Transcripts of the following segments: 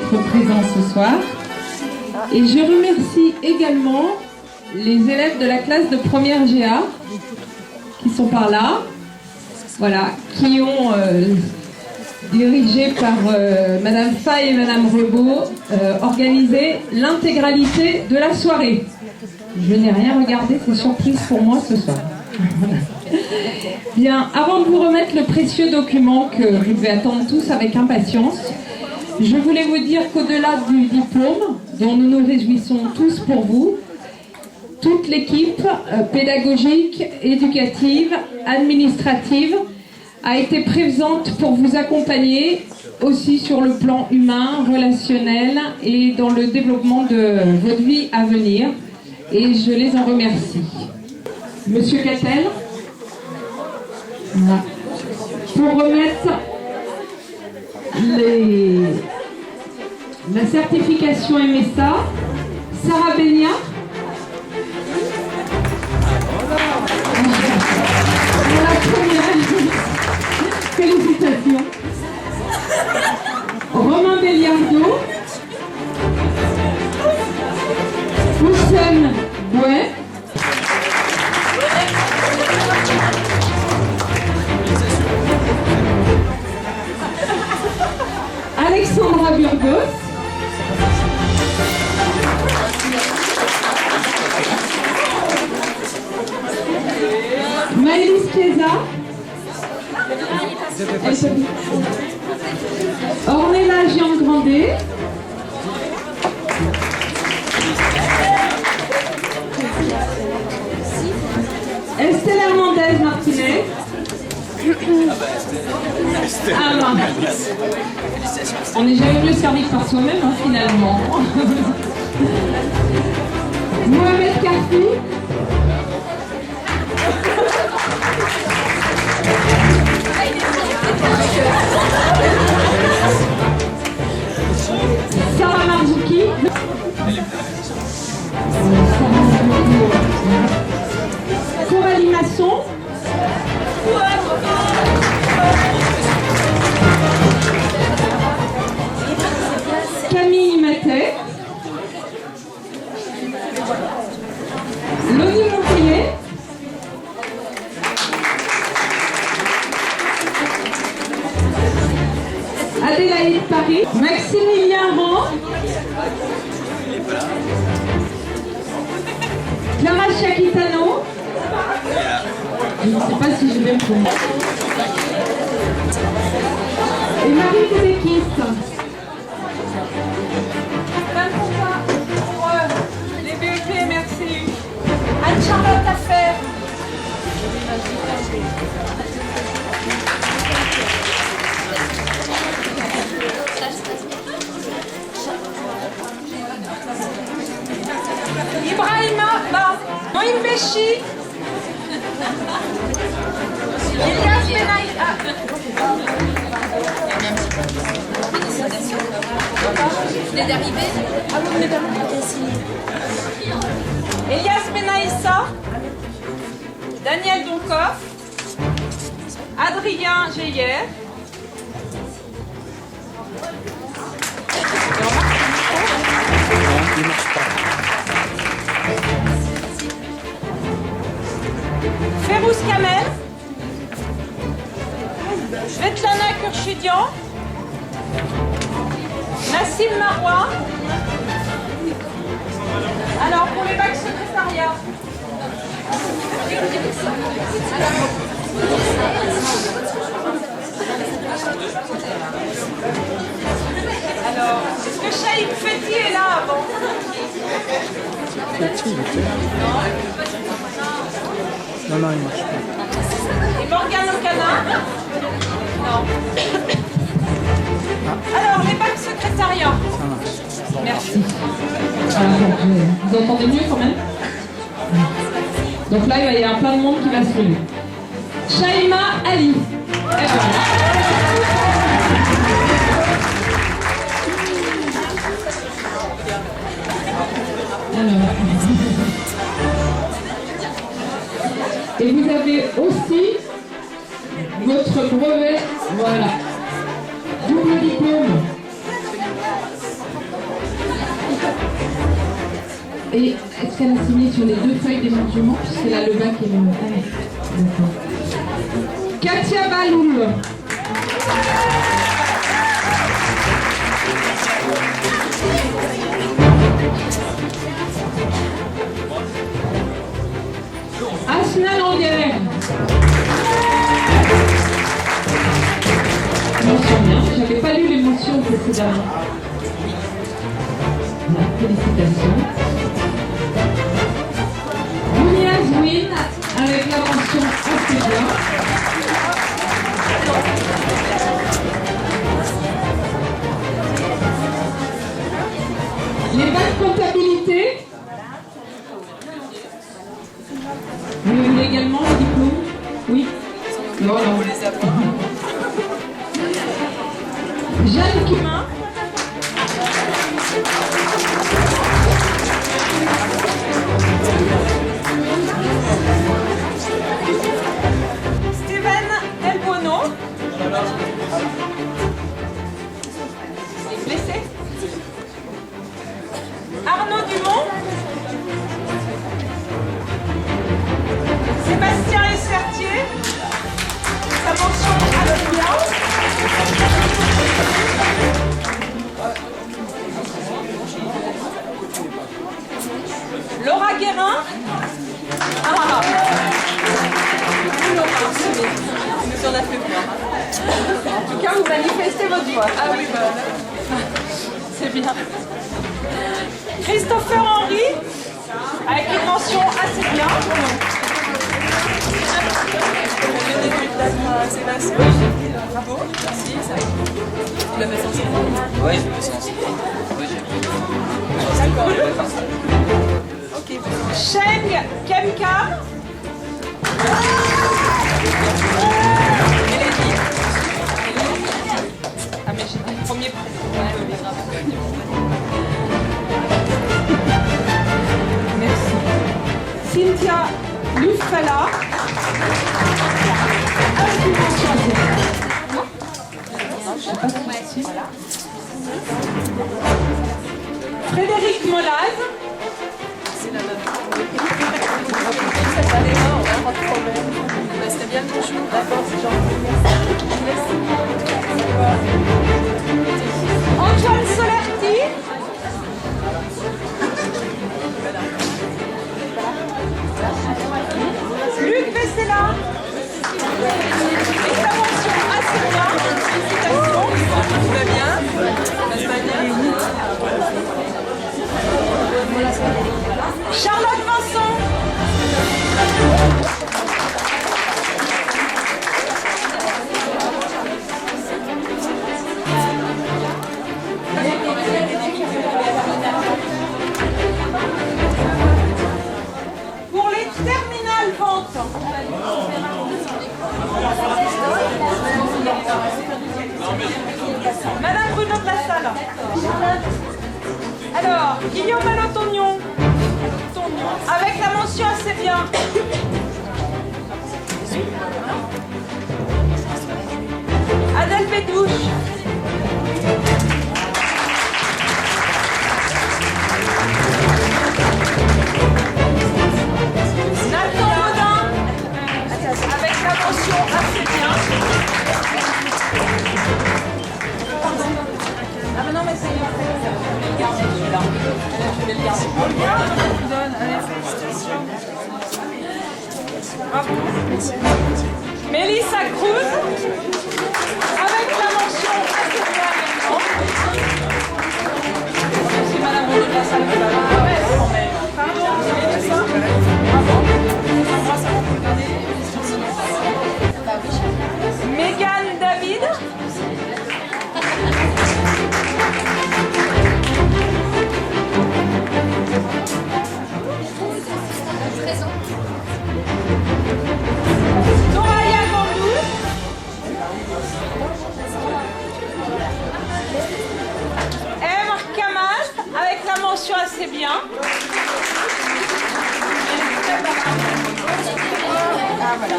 d'être présents ce soir. Et je remercie également les élèves de la classe de première GA qui sont par là, voilà, qui ont dirigé par Madame Fay et Madame Rebaud, organisé l'intégralité de la soirée. Je n'ai rien regardé, c'est surprise pour moi ce soir. Bien, avant de vous remettre le précieux document que vous devez attendre tous avec impatience, je voulais vous dire qu'au-delà du diplôme, dont nous nous réjouissons tous pour vous, toute l'équipe pédagogique, éducative, administrative a été présente pour vous accompagner aussi sur le plan humain, relationnel et dans le développement de votre vie à venir. Et je les en remercie. Monsieur Cattel, voilà. Pour remettre la certification MSA, Sarah Bénia. Pour la première, félicitations. Romain Belliardo, Houssem Bouet, Alexandra Burgos, Maëlys Chiesa, Ornella Giangrandé, Estelle Hernandez Martinez. Ah non. On n'est jamais mieux servi que par soi-même, hein, finalement. Mohamed Karfi. Sarah Marzouki. Coralie Masson. Camille Matet. Loni Montier. Adélaïde Paris. Maximilien Rand. Clara Chiakitano. Je ne sais pas si je vais me tromper. Et Marie Koudekis. Pour les BEP, merci. Anne-Charlotte Affaire. Ibrahima Moïm Béchi. Elias Benaïa. Vous venez d'arriver? Ah, vous venez d'arriver. Elias Benaïssa. Daniel Donkoff. Adrien Geyer. Férouz Kamel. Svetlana Kurchudian. Nassim Marois. Alors, pour les bacs secrétariat. Alors, est-ce que Chaïb Fetti est là avant? Non, non, il marche pas. Et Morgane Ocana? Non. Alors, les bacs secrétariat. Merci. Vous entendez mieux quand même? Donc là, il va y avoir plein de monde qui va se lever. Shaima Ali. Et voilà. Alors. Et vous avez aussi votre brevet, voilà, double diplôme. Et est-ce qu'elle a signé sur les 2 feuilles d'émargement puisqu'elle a le bac et le... D'accord. Katia Baloul. Asna Languer. Mention bien, j'avais pas lu les mentions précédemment. Félicitations. Mouniaz Win avec la mention assez bien. Les bacs comptabilité. Vous voulez également le diplôme? Oui. Non, non. Jeanne Cumin. Steven Elbono. Blessé. Arnaud Dumont. Sébastien Essertier. Sa mention à bien. Laura Guérin. Ah. Nous en a fait plein. En tout cas, vous manifestez votre voix. Ah oui, bah, C'est bien. Christopher Henry, avec une mention assez bien. le début de la Sébastien. Bravo, merci. Tu l'as fait sans ça? Oui, je me sens. Oui, j'ai D'accord. Ok. Sheng Kemka. Mélanie. Ah mais j'ai dit le premier prénom. Merci. Cynthia Lufella. Avec une mention assez bien. Je sais pas si c'est. Frédéric Molaz. C'est la même. Ça allait pas, pas de problème. C'était bien le bonjour. D'accord, c'est gentil. Merci. Antoine Solerti. Luc Vessela. Exclamation assez bien. Félicitations. Tout va bien? Ça se passe bien? Charlotte Vincent. Pour les terminales ventes. Madame Bruno de la Salle. Alors, Guillaume Malotognon. Avec la mention assez bien. Adèle Bédouche. Nathan Baudin. Avec la mention assez bien. Ah mais non mais c'est... Je vais le garder celui-là. Je vais le garder. On le garde, on vous donne. Allez, félicitations. Bravo. Mélissa Cruz. Avec la mention assez bien également. C'est Madame Renaud de la Salle qui va là. Ah ouais, quand même. Pardon, c'est Mélissa. Bravo. Moi, ça va vous donner. Mégane David. Soraya Gandou. Emre Kamal, avec la mention assez bien. Ah, voilà.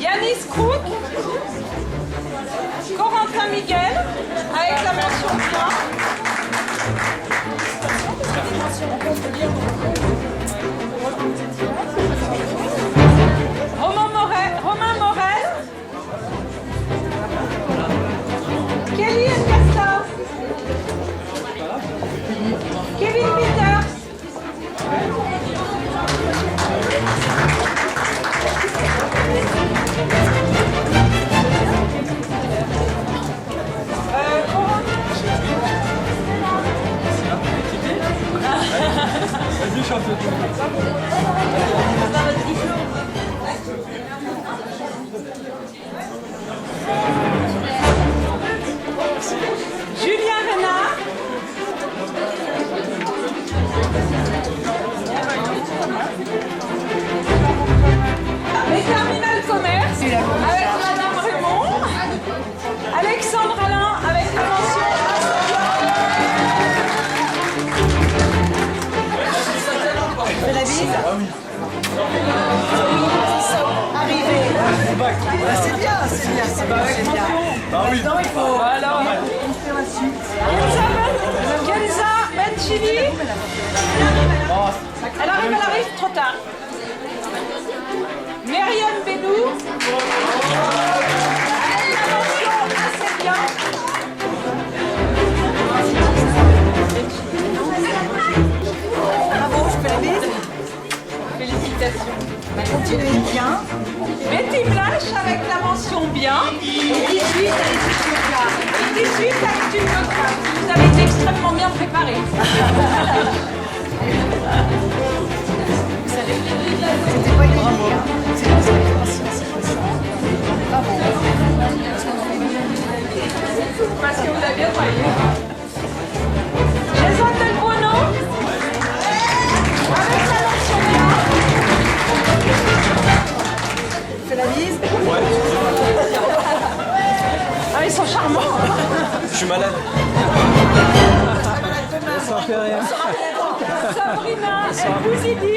Yanis Krouk. Corentin Miguel, avec la mention Romain Morel. Kelly Escasta. Kevin Peters. Julien Renard. Les terminales commerce avec Madame Raymond. Alexandre Alain avec la mention Fais la bise. Arrivé. C'est bien, c'est bien, c'est bien, c'est bien. Maintenant, il faut... Alors, Kenza Benchili. Elle arrive, trop tard. Myriam Bénou. Avec la mention assez bien. Bravo, je fais la bise. Félicitations. Continuez bien. Betty Blache avec la mention bien. Et 18 à l'étude de cas. Et 18 à l'étude de cas. Vous avez été extrêmement bien préparé. C'était pas gagné. C'est pour ça que bravo. Parce que vous avez bien travaillé. Jason Del Buono. Avec la mention bien. Fais la bise. Ah, ils sont charmants. Je suis malade. Ça fait rien. Sabrina El Bouzidi.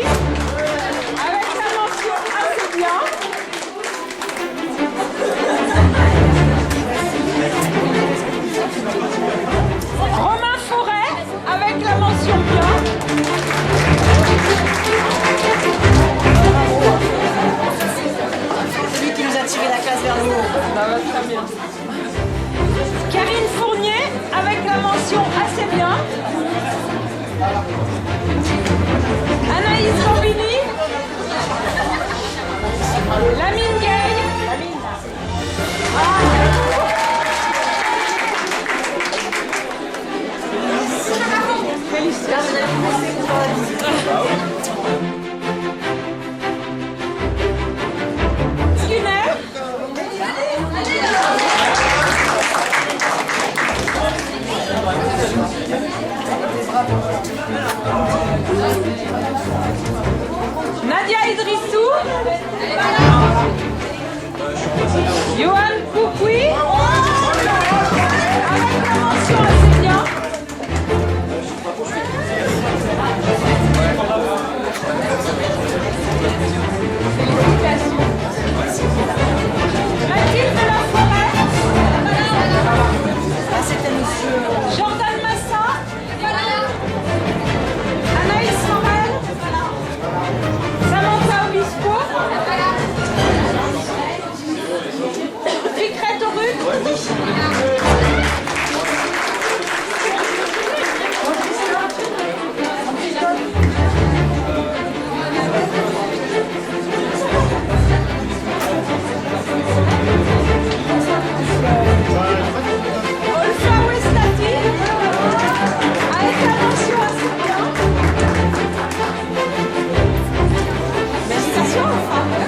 Avec la mention assez bien. Romain Forêt avec la mention bien. C'est lui qui nous a tiré la classe vers le haut. Ça va très bien. Karine Fournier avec la mention assez bien. Anaïs Gambini. Lamine Gay. Skinner. Nadia Idrissou. Johan Poukoui. Avec la mention assez bien. Mathilde Laforêt. Ah, c'était monsieur. Jordan Massa. Anaïs Morel. Samantha Obispo. Fikret Oruk. Olfa Westati. Avec la mention assez bien. Félicitations, Olfa. Vous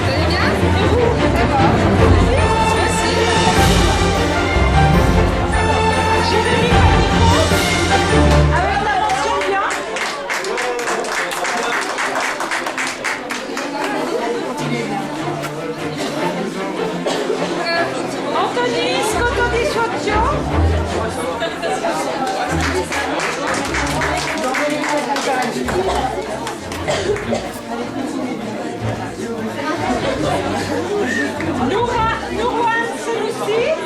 allez bien? Et vous? Ça va. Merci. Jérémy Panicot. Avec la mention bien. Anthony Scotto Di Socio. Nourouane Seloussi.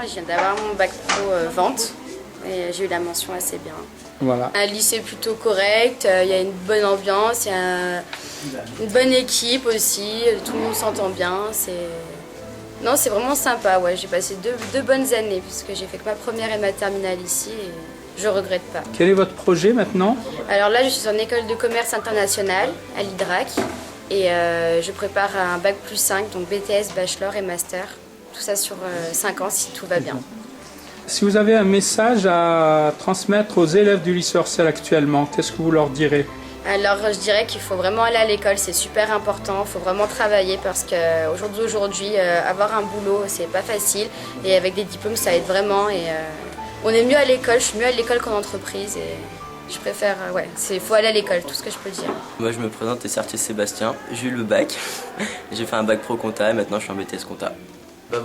Je viens d'avoir mon bac pro vente et j'ai eu la mention assez bien. Voilà. Un lycée plutôt correct, il y a une bonne ambiance, il y a une bonne équipe aussi, tout le monde s'entend bien. Non, c'est vraiment sympa, ouais. J'ai passé deux bonnes années puisque j'ai fait que ma première et ma terminale ici et je regrette pas. Quel est votre projet maintenant? Alors là, je suis en école de commerce international à l'IDRAC et je prépare un bac plus 5, donc BTS, bachelor et master. Tout ça sur 5 ans si tout va bien. Si vous avez un message à transmettre aux élèves du lycée Orsel actuellement, qu'est-ce que vous leur direz? Alors je dirais qu'il faut vraiment aller à l'école, c'est super important, il faut vraiment travailler parce qu'aujourd'hui, avoir un boulot, c'est pas facile et avec des diplômes, ça aide vraiment et on est mieux à l'école, je suis mieux à l'école qu'en entreprise et je préfère, il faut aller à l'école, tout ce que je peux dire. Moi je me présente, Sertier Sébastien, j'ai eu le bac, j'ai fait un bac pro compta et maintenant je suis en BTS compta.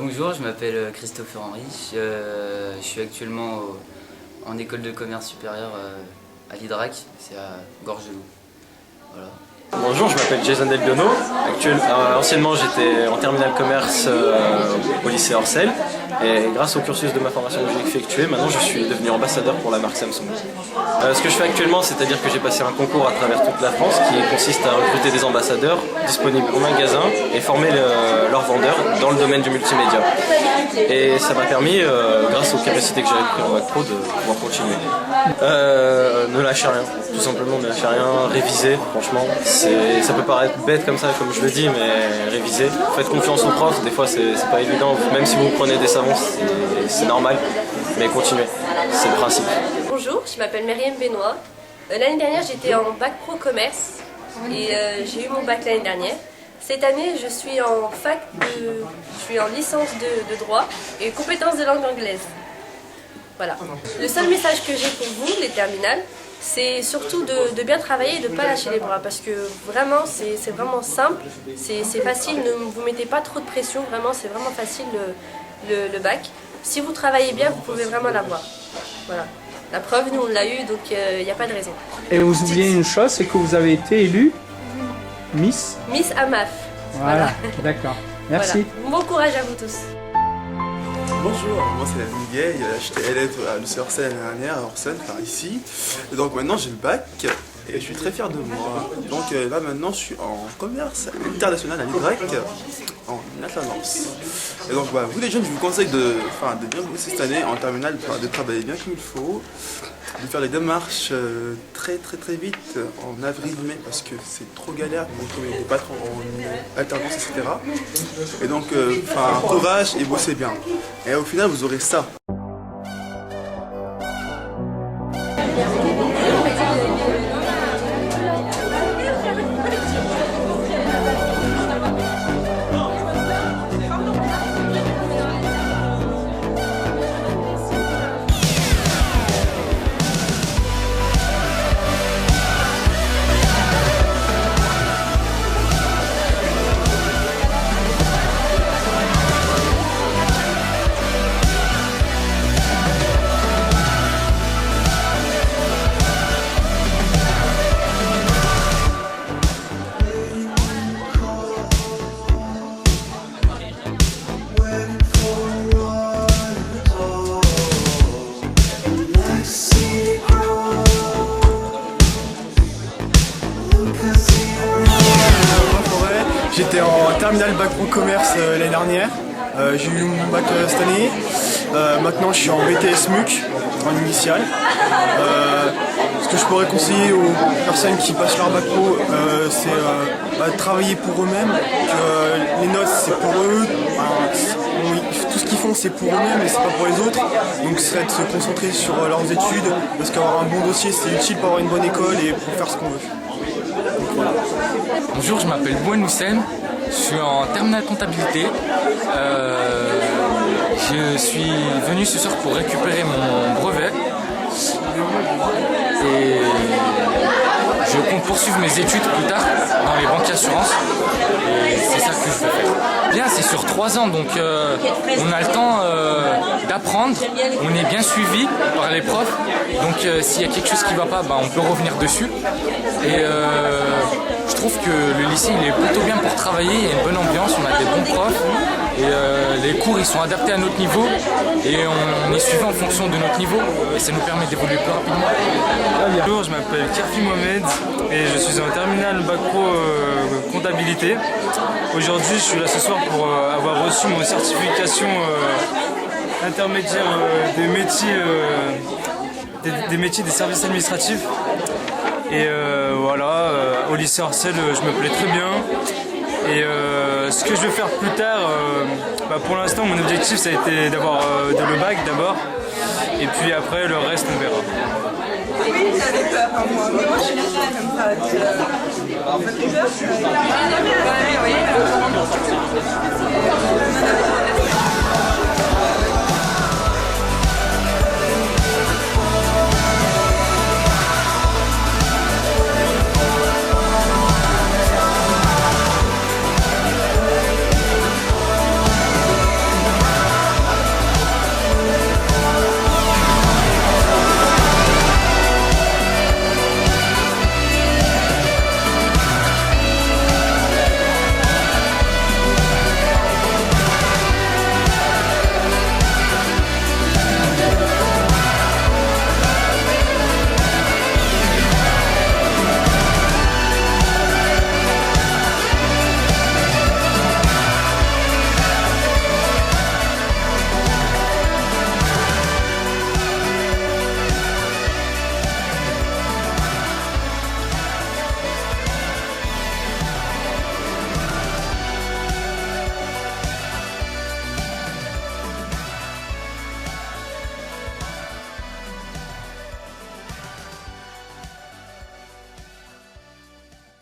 Bonjour, je m'appelle Christopher Henry, je suis actuellement en école de commerce supérieur à l'IDRAC, c'est à Gorgelou. Voilà. Bonjour, je m'appelle Jason Delbiono. Anciennement, j'étais en terminale commerce au lycée Orsel. Et grâce au cursus de ma formation que j'ai effectué, maintenant je suis devenu ambassadeur pour la marque Samsung. Ce que je fais actuellement, c'est-à-dire que j'ai passé un concours à travers toute la France qui consiste à recruter des ambassadeurs disponibles au magasin et former leurs vendeurs dans le domaine du multimédia. Et ça m'a permis, grâce aux capacités que j'ai acquises en bac pro, de pouvoir continuer. Ne lâchez rien, tout simplement ne lâchez rien, révisez, franchement. Ça peut paraître bête comme ça, comme je le dis, mais révisez. Faites confiance aux profs, des fois c'est pas évident, même si vous prenez des savons, c'est normal, mais continuez, c'est le principe. Bonjour, je m'appelle Myriam Benoît. L'année dernière j'étais en bac pro commerce et j'ai eu mon bac l'année dernière. Cette année je suis en licence de droit et compétences de langue anglaise. Voilà. Le seul message que j'ai pour vous, les terminales, c'est surtout de bien travailler et de ne pas lâcher les bras parce que vraiment c'est vraiment simple, c'est facile, ne vous mettez pas trop de pression, vraiment c'est vraiment facile le bac. Si vous travaillez bien, vous pouvez vraiment l'avoir. Voilà. La preuve, nous on l'a eu, donc il n'y a pas de raison. Et vous oubliez une chose, c'est que vous avez été élue Miss AMAF. Voilà. D'accord. Merci. Voilà. Bon courage à vous tous. Bonjour, moi c'est David Miguel, j'étais élève à lycée Orsel l'année dernière, à Orsel, enfin ici. Et donc maintenant j'ai le bac et je suis très fier de moi. Donc là maintenant je suis en commerce international à l'IDRAC en alternance. Et donc voilà, vous les jeunes, je vous conseille de bien bosser cette année en terminale, de travailler bien comme il faut, de faire les démarches très vite en avril-mai parce que c'est trop galère pour trouver des patrons en alternance, etc. Et donc courage et bossez bien. Et au final vous aurez ça. J'étais en terminale bac pro commerce l'année dernière. J'ai eu mon bac cette année. Maintenant je suis en BTS MUC, en initiale. Ce que je pourrais conseiller aux personnes qui passent leur bac pro, c'est de travailler pour eux-mêmes. Que les notes c'est pour eux. Tout ce qu'ils font c'est pour eux-mêmes et c'est pas pour les autres. Donc ce serait de se concentrer sur leurs études, parce qu'avoir un bon dossier c'est utile pour avoir une bonne école et pour faire ce qu'on veut. Donc, voilà. Bonjour, je m'appelle Bouane Houssen, je suis en terminale comptabilité. Je suis venu ce soir pour récupérer mon brevet et je compte poursuivre mes études plus tard dans les banques assurances et c'est ça que je veux faire. Bien, c'est sur 3 ans, donc on a le temps d'apprendre, on est bien suivi par les profs, donc s'il y a quelque chose qui ne va pas, on peut revenir dessus. Et je trouve que le lycée il est plutôt bien pour travailler, il y a une bonne ambiance, on a des bons profs et les cours ils sont adaptés à notre niveau et on est suivi en fonction de notre niveau et ça nous permet d'évoluer plus rapidement. Bonjour, je m'appelle Kerfi Mohamed et je suis en terminale bac pro comptabilité. Aujourd'hui je suis là ce soir pour avoir reçu mon certification intermédiaire des métiers des services administratifs. Et voilà, au lycée Orsel, je me plais très bien. Et ce que je veux faire plus tard, pour l'instant, mon objectif, ça a été d'avoir le bac d'abord. Et puis après, le reste, on verra. Oui, j'avais peur. Moi, je suis comme ça. En fait, peur.